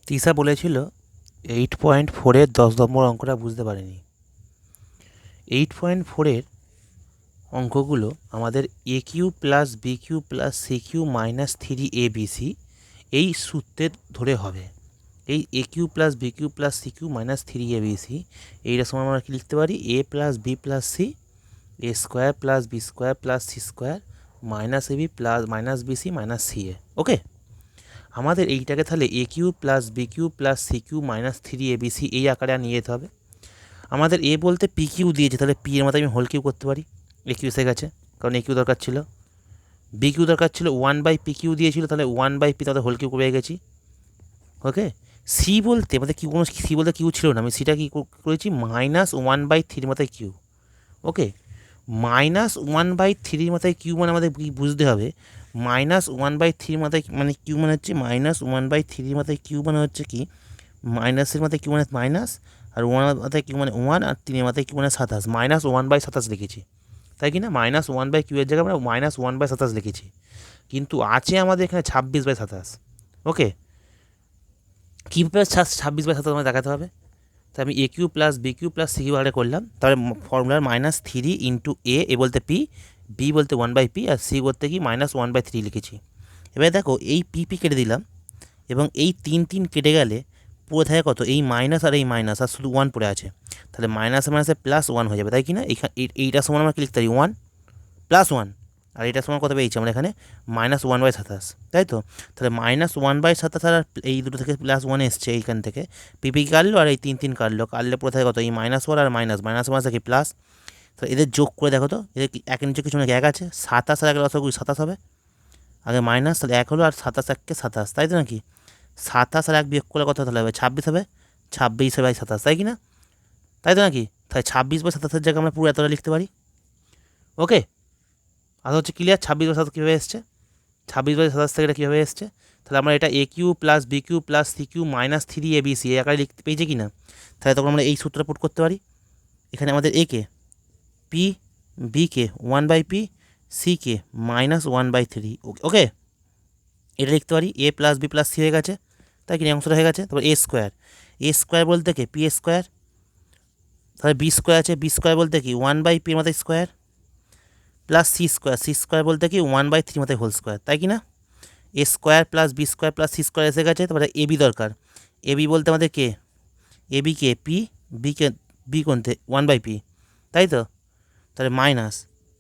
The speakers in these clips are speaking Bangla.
তিশা বলেছিল 8.4-এর 10 নম্বর অঙ্কটা বুঝতে পারিনি। 8.4-এর অঙ্কগুলো আমাদের A cube plus B cube plus C cube minus 3abc এই সূত্রে ধরে হবে। এই A cube plus B cube plus C cube minus 3abc এইটার সময় আমরা কি লিখতে পারি? A plus B plus C A square plus B square plus C square minus AB plus minus BC minus C A. Okay, আমাদের এইটাকে তাহলে A cube plus B cube plus C cube minus 3abc এই আকারে নিয়ে যেতে হবে। আমাদের এ বলতে পি কিউ দিয়েছে, তাহলে পি এর মাথায় আমি হোল কিউ করতে পারি। এ কিউ এসে গেছে, কারণ এ কিউ দরকার ছিল। বি কিউ দরকার ছিল 1/পি কিউ দিয়েছিল, তাহলে 1/পি তাদের হোল কিউ পেয়ে গেছি। ওকে, সি বলতে আমাদের কিউ কোনো সি বলতে কিউ ছিল না, আমি সিটা কি করেছি -1/3 মাথায় কিউ। ওকে, -1/3 মাথায় কিউ মানে আমাদের বুঝতে হবে -1/3 মাথায় মানে কিউ মানে হচ্ছে -1/3 মাথায় কিউ মানে হচ্ছে কি, মাইনাসের মাথায় কিউ মানে মাইনাস, আর 1 মাথায় কিউ মানে 1, আর 3 মাথায় কিউ মানে 27, -1/27 লিখেছি, তাই কি না? -1/কিউ এর জায়গায় আমরা -1/27 লিখেছি, কিন্তু আছে আমাদের এখানে 26/27। ওকে, কীভাবে 26/27 আমাদের দেখাতে হবে? তাই আমি A cube plus B cube plus C cube আরে করলাম, তাহলে ফর্মুলার -3 ইন্টু এ বলতে পি, বি বলতে 1/পি, আর সি বলতে কি -1/3 লিখেছি। এবার দেখো, এই পি কেটে দিলাম এবং এই 3 কেটে গেলে পুরো থাকে কত? এই মাইনাস আর এই মাইনাস, আর শুধু 1 পড়ে আছে, তাহলে মাইনাসে মাইনাসে +1 হয়ে যাবে, তাই কি না? এইটার সমান আমরা কি লিখতে পারি? 1 + 1, আর এটার সমান কত পেয়েছি আমরা এখানে? -1/27, তাই তো? তাহলে -1/27 আর এই দুটো থেকে +1 এসছে এইখান থেকে, পিপি কাটলো আর এই 3 কাটলে পুরো থাকে কত? এই -1 আর মাইনাস মাইনাস কি প্লাস। তাহলে এদের যোগ করে দেখো তো, এদের একের নিচে কিছু না এক আছে, 27 আর 1 লসাগু 27 হবে, আগে মাইনাস, তাহলে 1 হলো, আর 27 1 27, তাই তো নাকি? 27 আর 1 বিয়োগ করলে কত তাহলে হবে? 26 হবে, 26/27, তাই কি না? তাই তো নাকি? তাই 26/27 জায়গায় আমরা পুরো এতটা লিখতে পারি। ওকে, আর হচ্ছে ক্লিয়ার? 26/27 কীভাবে এসছে? 26/27 থেকে এটা কীভাবে এসছে? তাহলে আমরা এটা A cube plus B cube plus C cube minus 3abc এই আকারে লিখতে পেয়েছি কি না? তাহলে তখন আমরা এই সূত্রটা পুট করতে পারি। এখানে আমাদের এ কে পি, বি কে 1/পি, সি কে -1/3। ওকে, এটা লিখতে পারি A plus B plus C হয়ে গেছে, তাই কি অংশটা হয়ে গেছে। তারপর এ স্কোয়ার বলতে কি? পি স্কোয়ার, তাহলে বি স্কোয়ার আছে, বি স্কোয়ার বলতে কি 1/পি মাথায় স্কোয়ার, প্লাস সি স্কোয়ার বলতে কি 1/3 মাথায় হোল স্কোয়ার, তাই কি না? A square plus B square plus C square এসে গেছে। তারপরে এবি দরকার, এবি বলতে আমাদের কে? এবি কে পি, বি কোনতে 1/পি, তাই তো? তাহলে মাইনাস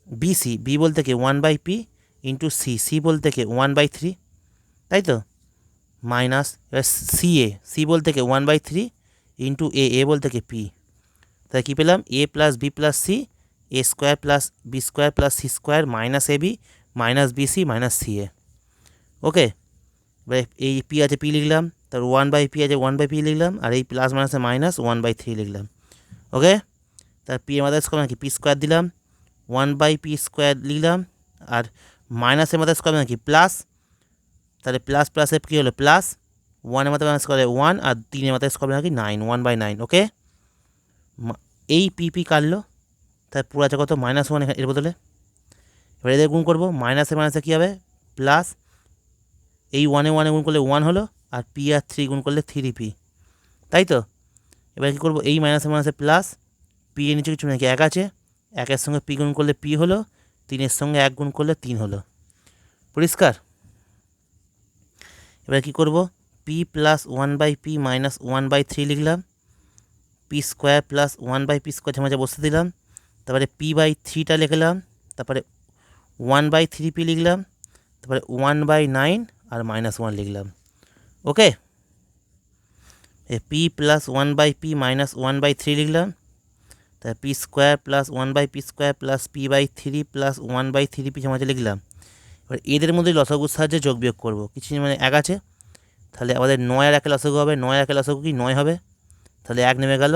বিসি, বি বলতে কি 1/পি ইন্টু সি বলতে কি 1/3, তাই তো? মাইনাস এবার সি বলতে কি 1/3 ইন্টু এ বলতে কি পি, তাহলে কী পেলাম? A plus B plus C, A square plus B square plus C square minus AB minus BC minus C A. Okay, এবার এই পি আছে, পি লিখলাম, তারপর 1/পি আছে 1/পি লিখলাম, আর এই প্লাস মাইনাসে -1/3 লিখলাম। ওকে, তার পি আমাদের স্কোয়ার নাকি পি স্কোয়ার দিলাম, 1/পি স্কোয়ার লিখলাম, আর মাইনাসের মাথায় স্কোয়ার নাকি প্লাস, তাহলে প্লাস প্লাসে কী হলো? প্লাস 1-এর মাথায় স্কোয়ারে 1, আর 3-এর মাথায় স্কোয়ার নাকি 9, 1/9। ওকে, এই পি কাটলো, তাই পুরো আছে কত? -1 এর বদলে। এবার এদের গুণ করবো, মাইনাসে মাইনাসে কী হবে? প্লাস, এই 1-এ গুণ করলে 1 হলো, আর পি আর 3 গুণ করলে 3p, তাই তো? এবার কী করবো? এই মাইনাসে মাইনাসে প্লাস, পি এর নিচে কিছু নাকি 1 আছে, 1-এর সঙ্গে পি গুণ করলে পি হলো, 3-এর সঙ্গে 1 গুণ করলে 3 হলো। পরিষ্কার? এবার কী করবো? পি প্লাস 1/পি মাইনাস 1/3 লিখলাম, পি স্কোয়ার প্লাস 1/পি স্কোয়ার মাঝে বসতে দিলাম, তারপরে p/3টা লিখলাম, তারপরে 1/3p লিখলাম, তারপরে 1/9 আর -1 লিখলাম। ওকে, পি প্লাস 1/পি মাইনাস 1/3 লিখলাম, তারপর পি স্কোয়ার প্লাস 1/পি square plus p/3 plus 1/3p মাঝে লিখলাম। এবার এদের মধ্যে লসাগুর সাহায্যে যোগ বিয়োগ করবো, কিছু মানে 1 আছে, তাহলে আমাদের 9 আর 1 লসাগু হবে, 9 আর 1 লসাগু কি 9 হবে, তাহলে 1 নেমে গেল,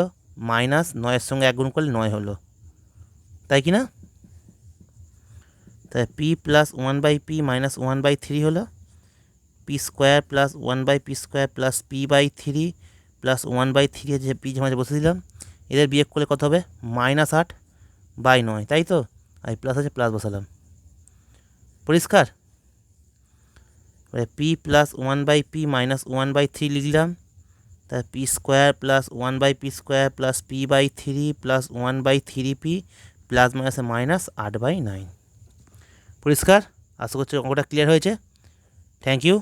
মাইনাস 9-এর সঙ্গে 1 গুণ করলে 9 হলো, তাই কি না? তাহলে পি প্লাস 1/পি মাইনাস 1/3 হলো, পি স্কোয়ার প্লাস 1/পি স্কোয়ার প্লাস p/3 প্লাস 1/3 যে পি মাঝে বসে দিলাম, এদের বিয়োগ করলে কত হবে? -8/9, তাই তো? আর প্লাস আছে, প্লাস বসালাম। পরিষ্কার? পি প্লাস 1/পি মাইনাস 1/3 লিখলাম, তাহলে P square plus 1/p square plus p/3 plus 1/3p প্লাস মাইনাসে মাইনাস 8/9। পরিষ্কার? আশা করছি অঙ্কটা ক্লিয়ার হয়েছে। Thank you.